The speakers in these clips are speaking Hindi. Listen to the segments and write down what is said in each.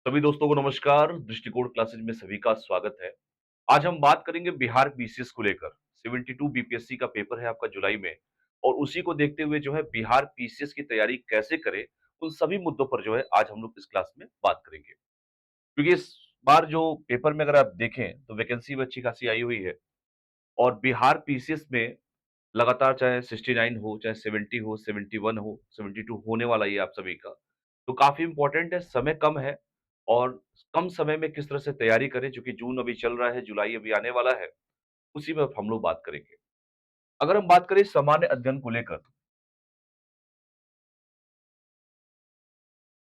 सभी दोस्तों को नमस्कार। दृष्टिकोण क्लासेज में सभी का स्वागत है। आज हम बात करेंगे बिहार बीसीएस को लेकर। 72 बीपीएससी का पेपर है आपका जुलाई में और उसी को देखते हुए जो है बिहार पीसीएस की तैयारी कैसे करें, उन सभी मुद्दों पर जो है आज हम लोग इस क्लास में बात करेंगे। क्योंकि इस बार जो पेपर में अगर आप देखें तो वैकेंसी भी अच्छी खासी आई हुई है और बिहार पीसीएस में लगातार चाहे 69 हो, चाहे 70 हो, 71 हो, 72 होने वाला ही है आप सभी का। तो काफ़ी इम्पोर्टेंट है, समय कम है और कम समय में किस तरह से तैयारी करें चूँकि जून अभी चल रहा है, जुलाई अभी आने वाला है, उसी में अब हम लोग बात करेंगे। अगर हम बात करें सामान्य अध्ययन को लेकर,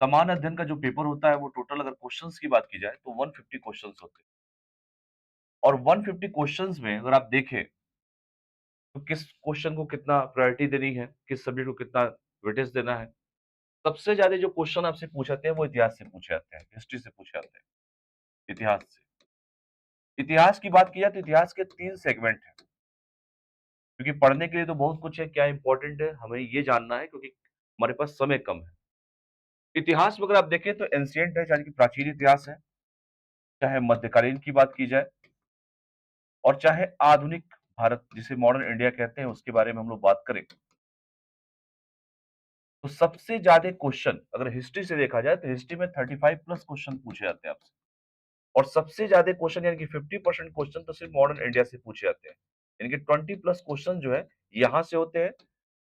सामान्य अध्ययन का जो पेपर होता है वो टोटल अगर क्वेश्चन्स की बात की जाए तो 150 क्वेश्चन्स होते हैं और 150 क्वेश्चन्स में अगर आप देखें तो किस क्वेश्चन को कितना प्रायोरिटी देनी है, किस सब्जेक्ट को कितना वेटेज देना है। सबसे ज़्यादा जो क्वेश्चन आपसे पूछे जाते हैं वो इतिहास से पूछे जाते हैं, हिस्ट्री से पूछे जाते हैं, इतिहास से। इतिहास की बात की जाए तो इतिहास के 3 सेगमेंट हैं, क्योंकि पढ़ने के लिए तो बहुत कुछ है, क्या इम्पोर्टेंट है, हमें ये जानना है क्योंकि हमारे पास समय कम है। इतिहास में अगर आप देखें तो एंशिएंट है यानी कि प्राचीन इतिहास है, चाहे मध्यकालीन की बात की जाए और चाहे आधुनिक भारत जिसे मॉडर्न इंडिया कहते हैं उसके बारे में हम लोग बात करें, तो सबसे ज़्यादा क्वेश्चन अगर हिस्ट्री से देखा जाए तो हिस्ट्री में 35 प्लस क्वेश्चन पूछे जाते हैं आपसे। और सबसे ज्यादा क्वेश्चन यानी कि 50% क्वेश्चन तो सिर्फ मॉडर्न इंडिया से पूछे जाते हैं। यानी कि 20 प्लस क्वेश्चन जो है यहाँ से होते हैं।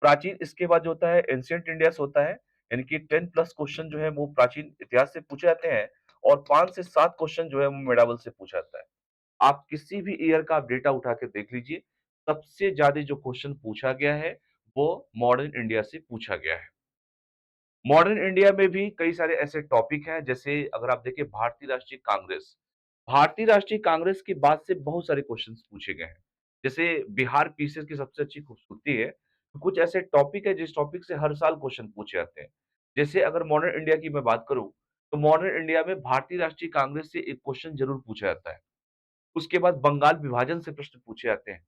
प्राचीन इसके बाद जो होता है एंशिएंट इंडिया से होता है, यानी कि 10 प्लस क्वेश्चन जो है वो प्राचीन इतिहास से पूछे जाते हैं और 5 से 7 क्वेश्चन जो है वो मेडावल से पूछा जाता है। आप किसी भी ईयर का आप डेटा उठा के देख लीजिए, सबसे ज्यादा जो क्वेश्चन पूछा गया है वो मॉडर्न इंडिया से पूछा गया है। मॉडर्न इंडिया में भी कई सारे ऐसे टॉपिक हैं जैसे अगर आप देखिए भारतीय राष्ट्रीय कांग्रेस की बात से बहुत सारे क्वेश्चंस पूछे गए हैं। जैसे बिहार पीसीएस की सबसे अच्छी खूबसूरती है, कुछ ऐसे टॉपिक है जिस टॉपिक से हर साल क्वेश्चन पूछे जाते हैं। जैसे अगर मॉडर्न इंडिया की मैं बात करूँ, तो मॉडर्न इंडिया में भारतीय राष्ट्रीय कांग्रेस से एक क्वेश्चन जरूर पूछा जाता है। उसके बाद बंगाल विभाजन से प्रश्न पूछे जाते हैं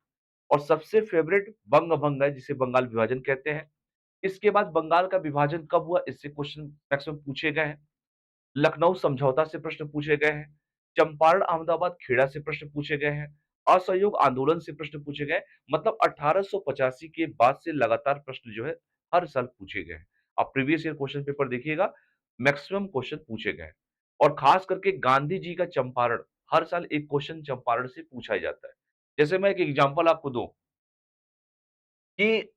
और सबसे फेवरेट बंग भंग है जिसे बंगाल विभाजन कहते हैं। इसके बाद बंगाल का विभाजन कब हुआ इससे क्वेश्चन मैक्सिमम पूछे गए हैं। लखनऊ समझौता से प्रश्न पूछे गए हैं, चंपारण अहमदाबाद खेड़ा से प्रश्न पूछे गए हैं, असहयोग आंदोलन से प्रश्न पूछे गए। मतलब 1885 के बाद से लगातार प्रश्न जो है हर साल पूछे गए हैं। आप प्रीवियस ईयर क्वेश्चन पेपर देखिएगा, मैक्सिमम क्वेश्चन पूछे गए हैं और खास करके गांधी जी का चंपारण हर साल एक क्वेश्चन चंपारण से पूछा ही जाता है। जैसे मैं एक एग्जांपल आपको दूं कि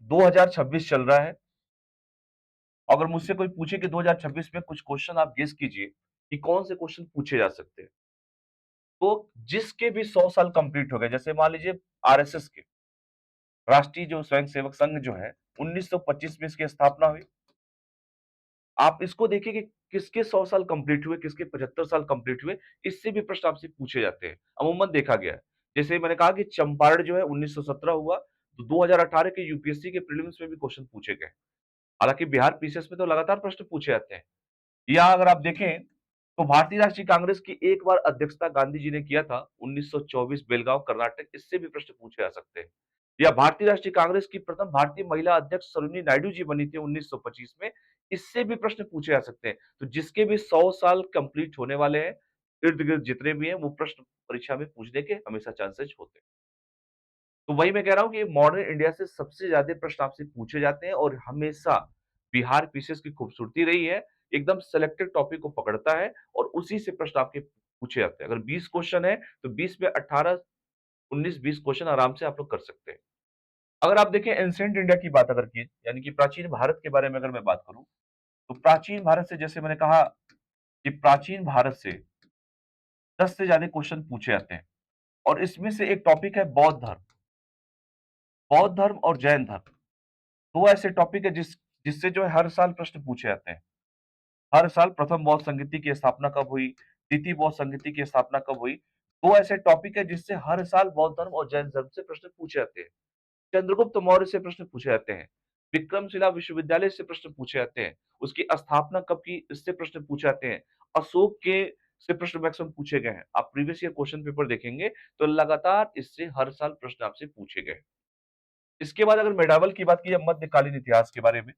2026 चल रहा है, अगर मुझसे कोई पूछे कि 2026 में कुछ क्वेश्चन आप गेस कीजिए कि कौन से क्वेश्चन पूछे जा सकते हैं, तो जिसके भी 100 साल कंप्लीट हो गए, जैसे मान लीजिए आरएसएस के राष्ट्रीय जो स्वयंसेवक संघ जो है 1925 में इसकी स्थापना हुई। आप इसको देखिए कि किसके 100 साल कंप्लीट हुए, किसके 75 साल कंप्लीट हुए, इससे भी प्रश्न आपसे पूछे जाते हैं। अमूमन देखा गया है। जैसे मैंने कहा कि चंपारण जो है 1917 हुआ, तो 2018 के यूपीएससी के प्रीलिम्स में भी क्वेश्चन पूछे गए। हालांकि बिहार पीसीएस में तो लगातार प्रश्न पूछे जाते हैं। या अगर आप देखें तो भारतीय राष्ट्रीय कांग्रेस की एक बार अध्यक्षता गांधी जी ने किया था 1924 बेलगांव कर्नाटक, इससे भी प्रश्न पूछे जा सकते हैं। या भारतीय राष्ट्रीय कांग्रेस की प्रथम भारतीय महिला अध्यक्ष सरोजिनी नायडू जी बनी थी 1925 में, इससे भी प्रश्न पूछे जा सकते हैं। तो जिसके भी 100 साल कंप्लीट होने वाले हैं, इर्द गिर्द जितने भी हैं वो प्रश्न परीक्षा में पूछने के हमेशा चांसेस होते हैं। तो वही मैं कह रहा हूँ कि मॉडर्न इंडिया से सबसे ज्यादा प्रश्न आपसे पूछे जाते हैं और हमेशा बिहार पीसीएस की खूबसूरती रही है, एकदम सेलेक्टेड टॉपिक को पकड़ता है और उसी से प्रश्न आपके पूछे जाते हैं। अगर 20 क्वेश्चन है तो 20 में 18 19-20 क्वेश्चन आराम से आप लोग कर सकते हैं। अगर आप देखें एंशिएंट इंडिया की बात अगर की यानी कि प्राचीन भारत के बारे में अगर मैं बात करूं, तो प्राचीन भारत से जैसे मैंने कहा कि प्राचीन भारत से 10 से ज्यादा क्वेश्चन पूछे जाते हैं और इसमें से एक टॉपिक है बौद्ध धर्म और जैन धर्म। दो ऐसे टॉपिक है जिससे जो है हर साल प्रश्न पूछे जाते हैं। हर साल प्रथम बौद्ध संगीति की स्थापना कब हुई, द्वितीय बौद्ध संगीति की स्थापना कब हुई। दो ऐसे टॉपिक है जिससे हर साल बौद्ध धर्म और जैन धर्म से प्रश्न पूछे जाते हैं। चंद्रगुप्त मौर्य से प्रश्न पूछे जाते हैं। विक्रमशिला विश्वविद्यालय से प्रश्न पूछे जाते हैं। उसकी स्थापना कब की इससे प्रश्न पूछे जाते हैं। अशोक के से प्रश्न मैक्सिमम पूछे गए हैं। आप प्रीवियस ईयर क्वेश्चन पेपर देखेंगे तो लगातार इससे हर साल प्रश्न आपसे पूछे गए। इसके बाद अगर मेडावल की बात की जाए मध्यकालीन इतिहास के बारे में,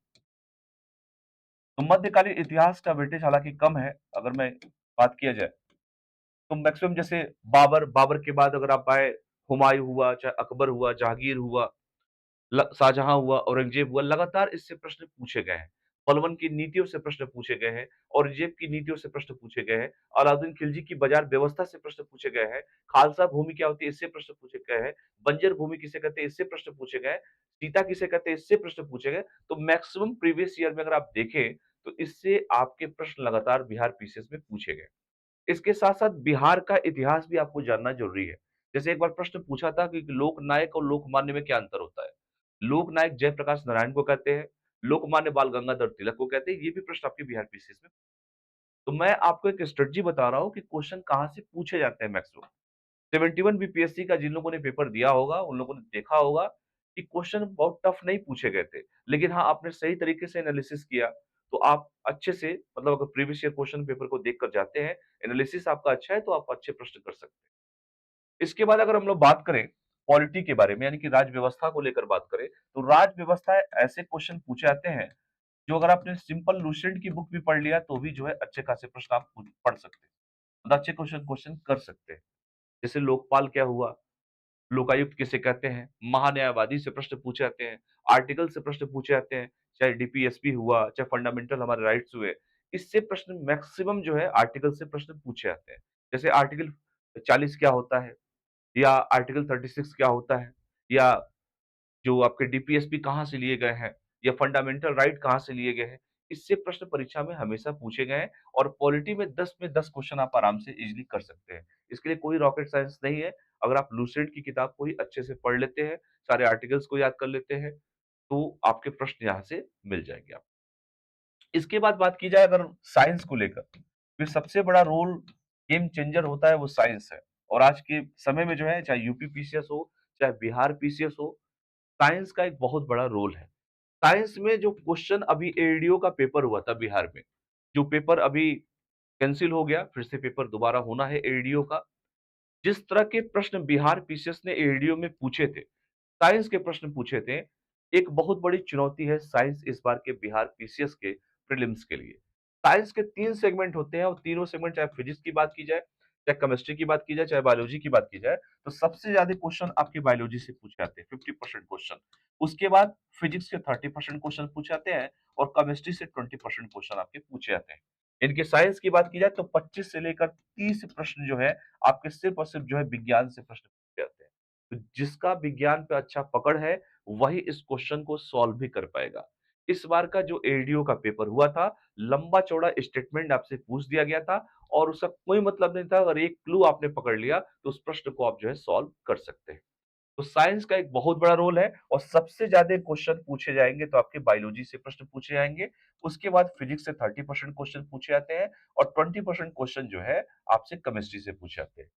तो मध्यकालीन इतिहास का वेटेज हालाँकि कम है, अगर मैं बात किया जाए, तो मैक्सिमम जैसे बाबर के बाद अगर आप आए, हुमायूँ हुआ, चाहे अकबर हुआ, जहांगीर हुआ, शाहजहां हुआ, औरंगजेब हुआ, लगातार इससे प्रश्न पूछे गए हैं। पलवन की नीतियों से प्रश्न पूछे गए हैं, औरंगजेब की नीतियों से प्रश्न पूछे गए हैं, अलाउद्दीन खिलजी की बाजार व्यवस्था से प्रश्न पूछे गए हैं, खालसा भूमि क्या होती है इससे प्रश्न पूछे गए हैं, बंजर भूमि किसे कहते हैं इससे प्रश्न पूछे गए हैं, सीता किसे कहते हैं इससे प्रश्न पूछे गए। तो मैक्सिमम प्रीवियस ईयर में अगर आप देखें, तो इससे आपके प्रश्न लगातार बिहार पीसीएस में पूछे गए। इसके साथ-साथ बिहार का इतिहास भी आपको जानना ज़रूरी है। जैसे एक बार प्रश्न पूछा था कि लोकनायक और लोकमान्य में क्या अंतर होता है? लोकनायक जयप्रकाश नारायण को कहते हैं, लोकमान्य बाल गंगाधर तिलक को कहते हैं, ये भी प्रश्न आपके बिहार पीसीएस में। तो मैं आपको एक स्ट्रेटजी बता रहा हूँ कि क्वेश्चन कहाँ से पूछे जाते हैं मैक्सिमम। 71 बीपीएससी का जिन लोगों ने पेपर दिया होगा, उन लोगों ने देखा होगा कि क्वेश्चन बहुत टफ नहीं पूछे गए थे। लेकिन हाँ, आपने सही तरीके से एनालिसिस किया, तो आप अच्छे से मतलब अगर प्रीवियस ईयर क्वेश्चन पेपर को देख कर जाते हैं, एनालिसिस आपका अच्छा है, तो आप अच्छे प्रश्न कर सकते हैं। इसके बाद अगर हम लोग बात करें पॉलिटी के बारे में, यानी कि राज्य व्यवस्था को लेकर बात करें, तो राज्य व्यवस्था ऐसे क्वेश्चन पूछे जाते हैं, जो अगर आपने सिंपल लुसेंट की बुक भी पढ़ लिया, तो भी जो है अच्छे खासे प्रश्न आप पढ़ सकते हैं। मतलब अच्छे क्वेश्चन क्वेश्चन कर सकते हैं। जैसे लोकपाल क्या हुआ? लोकायुक्त किसे कहते हैं? महान्यायवादी से प्रश्न पूछे जाते हैं, आर्टिकल से प्रश्न पूछे जाते हैं, चाहे डीपीएसपी हुआ, चाहे फंडामेंटल हमारे राइट्स हुए। इससे प्रश्न मैक्सिमम जो है आर्टिकल से प्रश्न पूछे जाते हैं। जैसे आर्टिकल 40 क्या होता है? या आर्टिकल 36 क्या होता है? या जो आपके डीपीएसपी कहाँ से लिए गए हैं? या फंडामेंटल राइट कहाँ से लिए गए हैं? इससे प्रश्न परीक्षा में हमेशा पूछे गए हैं और पॉलिटी में 10 क्वेश्चन आप आराम से इज़िली कर सकते हैं। इसके लिए कोई रॉकेट साइंस नहीं है। अगर आप लुसेंट की किताब को ही अच्छे से पढ़ लेते हैं, सारे आर्टिकल्स को याद कर लेते हैं, तो आपके प्रश्न यहाँ से मिल जाएँगे आपको। इसके बाद बात की जाए अगर साइंस को लेकर, फिर सबसे बड़ा रोल गेम चेंजर होता है वो साइंस है। और आज के समय में जो है चाहे यूपी पीसीएस हो, चाहे बिहार पीसीएस हो, साइंस का एक बहुत बड़ा रोल है। साइंस में जो क्वेश्चन अभी एडीओ का पेपर हुआ था बिहार में, जो पेपर अभी कैंसल हो गया, फिर से पेपर दोबारा होना है एडीओ का। जिस तरह के प्रश्न बिहार पीसीएस ने एडीओ में पूछे थे, साइंस के प्रश्न पूछे थे, एक बहुत बड़ी चुनौती है साइंस इस बार के बिहार पीसीएस के प्रीलिम्स के लिए। साइंस के 3 सेगमेंट होते हैं और तीनों सेगमेंट चाहे फिजिक्स की बात की जाए, चाहे केमिस्ट्री की बात की जाए, चाहे बायोलॉजी की बात की जाए, तो सबसे ज़्यादा क्वेश्चन आपके बायोलॉजी से पूछे जाते हैं, 50% क्वेश्चन। उसके बाद फिजिक्स के 30% क्वेश्चन पूछे जाते हैं और केमिस्ट्री से 20% क्वेश्चन आपके पूछे जाते हैं। इनके साइंस की बात की जाए तो 25 से लेकर 30 प्रश्न जो है, आपके सिर्फ और सिर्फ जो है विज्ञान से प्रश्न पूछे जाते हैं। तो जिसका विज्ञान पे अच्छा पकड़ है, वही इस क्वेश्चन को सॉल्व भी कर पाएगा। इस बार का जो एडीओ का पेपर हुआ था, लंबा-चौड़ा स्टेटमेंट आपसे पूछ दिया गया था और उसका कोई मतलब नहीं था, अगर एक क्लू आपने पकड़ लिया, तो उस प्रश्न को आप जो है सॉल्व कर सकते हैं। तो साइंस का एक बहुत बड़ा रोल है और सबसे ज़्यादा क्वेश्चन पूछे जाएँगे तो आपके बायोलॉजी से प्रश्न पूछे जाएँगे। उसके बाद फिजिक्स से 30% क्वेश्चन पूछे जाते हैं और 20% क्वेश्चन जो है आपसे केमिस्ट्री से पूछे जाते हैं।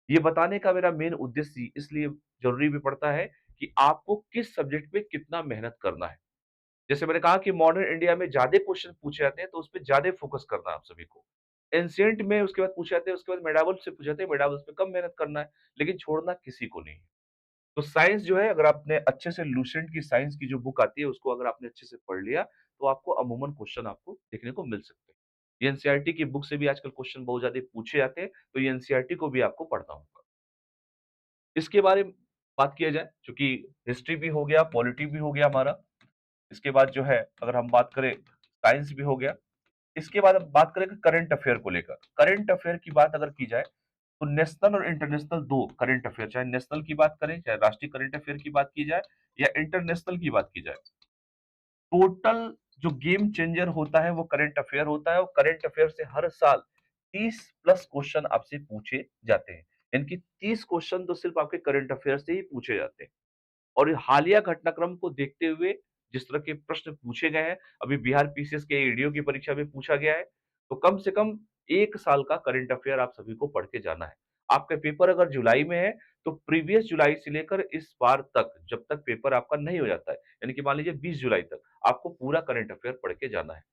ये बताने का मेरा मेन उद्देश्य इसलिए ज़रूरी भी पड़ता है कि आपको किस सब्जेक्ट पे कितना मेहनत करना है। जैसे मैंने कहा कि मॉडर्न इंडिया में ज़्यादा क्वेश्चन पूछे जाते हैं, तो उसपे ज़्यादा फोकस करना है आप सभी को। एंशिएंट में उसके बाद पूछे जाते हैं, उसके बाद मेडावल से पूछे जाते हैं, मेडावल्स पे कम मेहनत करना है, लेकिन छोड़ना किसी को नहीं है। तो साइंस जो है अगर आपने अच्छे से लुसेंट की साइंस की जो बुक आती है, उसको अगर आपने अच्छे से पढ़ लिया, तो आपको अमूमन क्वेश्चन आपको देखने को मिल सकते हैं। ये एनसीईआरटी की बुक से भी आजकल क्वेश्चन बहुत ज़्यादा पूछे जाते हैं, तो ये एनसीईआरटी को भी आपको पढ़ना होगा। इसके बारे में बात किया जाए, चूँकि हिस्ट्री भी हो गया, पॉलिटी भी हो गया हमारा। इसके बाद जो है अगर हम बात करें साइंस भी हो गया। इसके बाद अब बात करें करंट अफेयर को लेकर। करंट अफेयर की बात अगर की जाए, तो नेशनल और इंटरनेशनल 2 करंट अफेयर, चाहे नेशनल की बात करें, चाहे राष्ट्रीय करंट अफेयर की बात की जाए या इंटरनेशनल की बात की जाए। टोटल जो गेम चेंजर होता है वो करंट अफेयर होता है और करंट अफेयर से हर साल 30 प्लस क्वेश्चन आपसे पूछे जाते हैं। यानी कि 30 क्वेश्चन तो सिर्फ आपके करंट अफेयर से ही पूछे जाते हैं। और हालिया घटनाक्रम को देखते हुए जिस तरह के प्रश्न पूछे गए हैं, अभी बिहार पीसीएस के ईडीओ की परीक्षा में पूछा गया है, तो कम से कम 1 साल का करंट अफेयर आप सभी को पढ़ के जाना है। आपका पेपर अगर जुलाई में है, तो प्रीवियस जुलाई से लेकर इस बार तक, जब तक पेपर आपका नहीं हो जाता है, यानी कि मान लीजिए 20 जुलाई तक, आपको पूरा करंट अफेयर पढ़ के जाना है।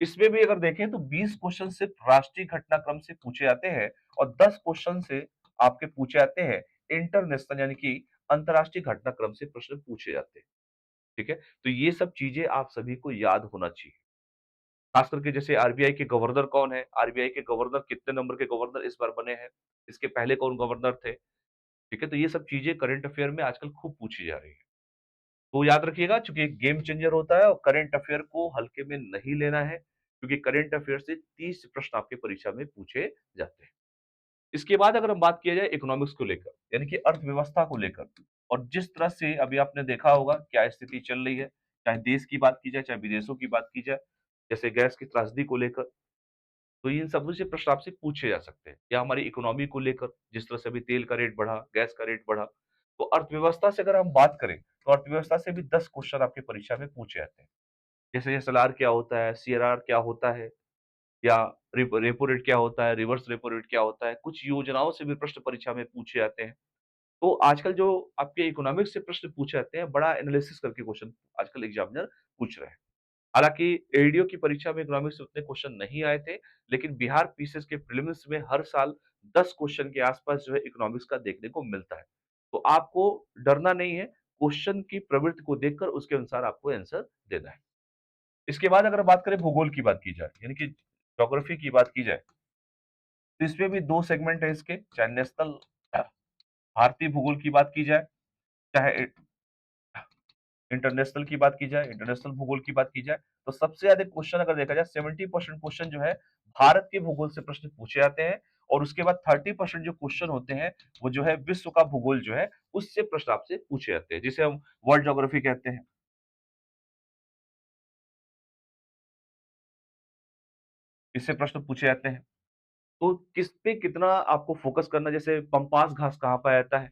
इसमें भी अगर देखें तो 20 क्वेश्चन सिर्फ राष्ट्रीय घटनाक्रम से पूछे जाते हैं और 10 क्वेश्चन से आपके पूछे जाते हैं इंटरनेशनल, यानी कि अंतर्राष्ट्रीय घटनाक्रम से प्रश्न पूछे जाते हैं। ठीक है? तो ये सब चीज़ें आप सभी को याद होना चाहिए। खास करके जैसे आरबीआई के गवर्नर कौन है? आरबीआई के गवर्नर कितने नंबर के गवर्नर इस बार बने हैं? इसके पहले कौन गवर्नर थे? ठीक है? तो ये सब चीज़ें करंट अफेयर में आजकल खूब पूछी जा रही हैं। तो याद रखिएगा चूँकि एक गेम चेंजर होता है और करंट अफेयर को हल्के में नहीं लेना है, क्योंकि करंट अफेयर से 30 प्रश्न आपके परीक्षा में पूछे जाते हैं। इसके बाद अगर हम बात किया जाए इकोनॉमिक्स को लेकर, यानी कि अर्थव्यवस्था को लेकर और जिस तरह से अभी आपने देखा होगा क्या स्थिति चल रही है, चाहे देश की बात की जाए, चाहे विदेशों की बात की जाए, जैसे गैस की त्रासदी को लेकर, तो इन सब से प्रश्न आपसे पूछे जा सकते हैं या हमारी इकोनॉमी को लेकर जिस तरह से अभी तेल का रेट बढ़ा, गैस का रेट बढ़ा, तो अर्थव्यवस्था से अगर हम बात करें, तो अर्थव्यवस्था से भी 10 क्वेश्चन आपकी परीक्षा में पूछे जाते हैं। जैसे एसएलआर क्या होता है, सीआरआर क्या होता है या रेपो रेट क्या होता है, रिवर्स रेपो रेट क्या होता है, कुछ योजनाओं से भी प्रश्न परीक्षा में पूछे जाते हैं। तो आजकल जो आपके इकोनॉमिक्स से प्रश्न पूछे जाते हैं, बड़ा एनालिसिस करके क्वेश्चन आजकल एग्जामिनर पूछ रहे हैं। हालाँकि एडीओ की परीक्षा में इकोनॉमिक्स से उतने क्वेश्चन नहीं आए थे, लेकिन बिहार पीसीएस के प्रीलिम्स में हर साल 10 क्वेश्चन के आस-पास जो है इकोनॉमिक्स का देखने को मिलता है। तो आपको डरना नहीं है, क्वेश्चन की प्रवृत्ति को देखकर उसके अनुसार आपको आंसर देना है। इसके बाद अगर बात करें भूगोल की बात की जाए, यानी कि ज्योग्राफी की बात की जाए, तो इसमें भी 2 सेगमेंट है इसके, चाहे नेशनल भारतीय भूगोल की बात की जाए, चाहे इंटरनेशनल की बात की जाए, इंटरनेशनल भूगोल की बात की जाए, तो सबसे ज़्यादा क्वेश्चन अगर देखा जाए 70% क्वेश्चन जो है भारत के भूगोल से प्रश्न पूछे जाते हैं और उसके बाद 30% जो क्वेश्चन होते हैं, वो जो है विश्व का भूगोल जो है, उससे प्रश्न आपसे पूछे जाते हैं, जिसे हम वर्ल्ड ज्योग्राफी कहते हैं। इससे प्रश्न पूछे जाते हैं। तो किस पे कितना आपको फोकस करना जैसे पम्पास घास कहाँ पाया जाता है?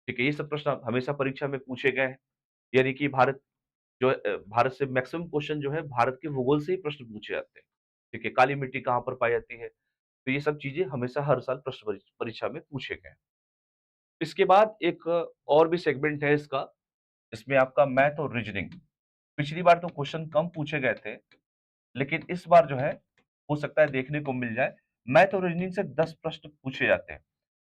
ठीक है, ये सब प्रश्न हमेशा परीक्षा में पूछे गए हैं। यानी कि भारत से मैक्सिमम क्वेश्चन जो है भारत के भूगोल से ही प्रश्न पूछे जाते हैं। ठीक है, काली मिट्टी कहाँ पर पाई जाती है? तो ये सब चीज़ें हमेशा हर साल प्रश्न परीक्षा में पूछे गए हैं। इसके बाद एक और भी सेगमेंट है इसका, इसमें आपका मैथ और रीजनिंग। पिछली बार तो क्वेश्चन कम पूछे गए थे, लेकिन इस बार जो है, हो सकता है देखने को मिल जाए, मैथ और रीजनिंग से 10 प्रश्न पूछे जाते हैं।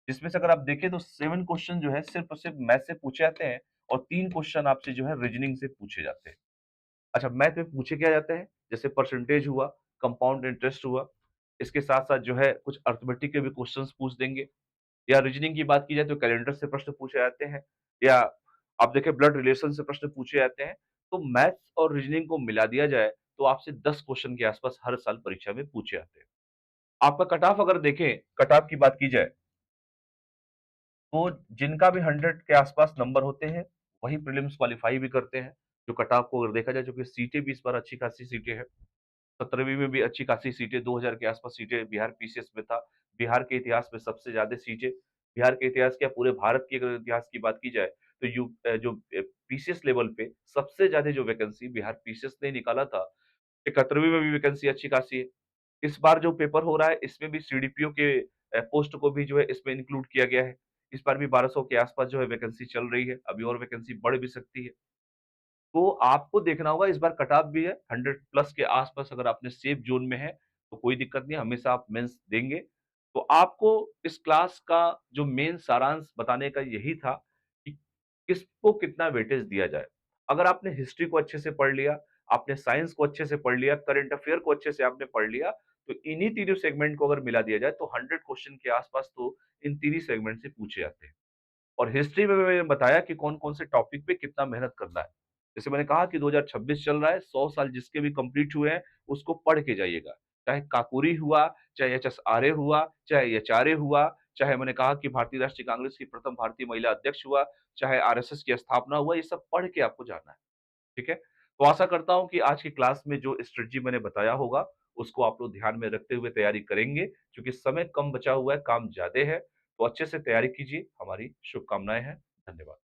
जिसमें से अगर आप देखें तो 7 क्वेश्चन जो है सिर्फ़ और सिर्फ़ मैथ से पूछे जाते हैं और 3 क्वेश्चन आपसे जो है रीजनिंग से पूछे जाते हैं। अच्छा, मैथ में पूछे क्या जाते हैं? जैसे परसेंटेज हुआ, कंपाउंड इंटरेस्ट हुआ, इसके साथ-साथ जो है कुछ अरिथमेटिक के भी क्वेश्चन्स पूछ देंगे या रीजनिंग की बात की जाए तो कैलेंडर से प्रश्न पूछे जाते हैं या आप देखें ब्लड रिलेशन से प्रश्न पूछे जाते हैं। तो मैथ्स और रीजनिंग को मिला दिया जाए तो आपसे 10 क्वेश्चन के आस-पास हर साल परीक्षा में पूछे जाते हैं। आपका कट ऑफ अगर देखें, कट ऑफ की बात की जाए, तो जिनका भी 100 के आस-पास नंबर होते हैं, वही प्रीलिम्स क्वालीफाई भी करते हैं। जो कट ऑफ को अगर देखा जाए, जो कि सीटें भी इस बार अच्छी खासी सीटें हैं। 17वीं में भी अच्छी खासी सीटें 2000 के आस-पास सीटें बिहार पीसीएस में था। बिहार के इतिहास में सबसे ज़्यादा सीटें, बिहार के इतिहास क्या पूरे भारत के अगर इतिहास की बात की जाए, तो पीसीएस लेवल पे सबसे ज़्यादा जो वैकेंसी बिहार पीसीएस ने निकाला था, 71वीं में भी वैकेंसी अच्छी खासी है। इस बार जो पेपर हो रहा है, इसमें भी सीडीपीओ के पोस्ट को भी जो है इसमें इंक्लूड किया गया है। इस बार भी 1200 के आस-पास जो है वैकेंसी चल रही है, अभी और वैकेंसी बढ़ भी सकती है। तो आपको देखना होगा इस बार कट ऑफ भी है 100 प्लस के आस-पास अगर आपने सेफ ज़ोन में है, तो कोई दिक्कत नहीं है, हमेशा आप मेंस देंगे। तो आपको इस क्लास का जो मेन सारांश बताने का यही था कि किसको कितना वेटेज दिया जाए। अगर आपने हिस्ट्री को अच्छे से पढ़ लिया, आपने साइंस को अच्छे से पढ़ लिया, करंट अफेयर को अच्छे से आपने पढ़ लिया, तो इन्हीं तीनों सेगमेंट को अगर मिला दिया जाए, तो 100 क्वेश्चन के आस-पास तो इन तीन ही सेगमेंट से पूछे जाते हैं। और हिस्ट्री में भी मैंने बताया कि कौन-कौन से टॉपिक पे कितना मेहनत करना है। जैसे मैंने कहा कि 2026 चल रहा है, 100 साल जिसके भी कंप्लीट हुए हैं, उसको पढ़ के जाइएगा। चाहे काकोरी हुआ, चाहे एचएस आर्य हुआ, चाहे एचआर्य हुआ, चाहे मैंने कहा कि भारतीय राष्ट्रीय कांग्रेस की प्रथम भारतीय महिला अध्यक्ष हुआ, चाहे आरएसएस की स्थापना हुआ, ये सब पढ़ के आपको जाना है। ठीक है? तो आशा करता हूँ कि आज की क्लास में जो स्ट्रेटजी मैंने बताया होगा, उसको आप लोग ध्यान में रखते हुए तैयारी करेंगे, क्योंकि समय कम बचा हुआ है, काम ज़्यादा है। तो अच्छे से तैयारी कीजिए, हमारी शुभकामनाएँ हैं। धन्यवाद।